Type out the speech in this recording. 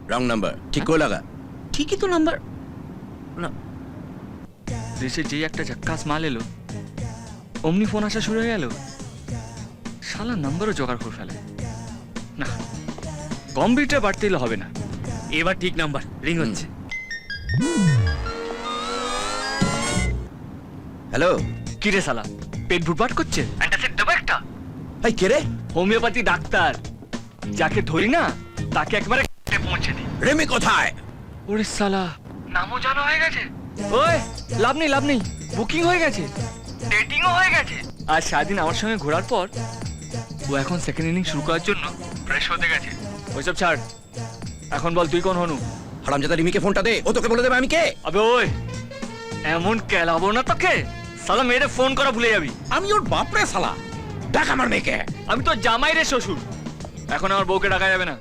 Wrong number ঠিক করে লাগা। ঠিকই তো নাম্বার। না দেশে যেই একটা ঝাক্কাস মাল এলো অমনি ফোন আসা শুরু হয়ে গেল। শালা নাম্বারও জোগাড় করে ফেলে না, কম্পিউটার বাড়তে এলে হবে না। এবার ঠিক নাম্বার রিং হচ্ছে। হ্যালো, কি রে শালা, পেট ভুটভাট করছে? অ্যান্টাসিড দেবো একটা? এই কে রে? হোমিওপ্যাথি ডাক্তার, যাকে ধরি না তাকে একবারে পৌঁছে দিই। রেমি কোথায়? ওরে শালা, নামও জানা হয়ে গেছে। ওই লাভ নেই, বুকিং হয়ে গেছে, ডেটিংও হয়ে গেছে। আর সারাদিন আমার সঙ্গে ঘোরার পর ও এখন সেকেন্ড ইনিং শুরু করার জন্য ফ্রেশ হতে গেছে। ওইসব ছাড়, এখন বল তুই কোন হনু? হারামজাদা রিমিকে ফোনটা দে, ও তোকে বলে দেবে আমি কে। আবে ওই, এমন কেলাবো না তোকে, শালা মেয়েরে ফোন করা ভুলে যাবি। আমি ওর বাপরে শালা, দেখ আমার মেয়েকে। আমি তো জামাই রে শ্বশুর, এখন আমার বউকে ডাকা যাবে না।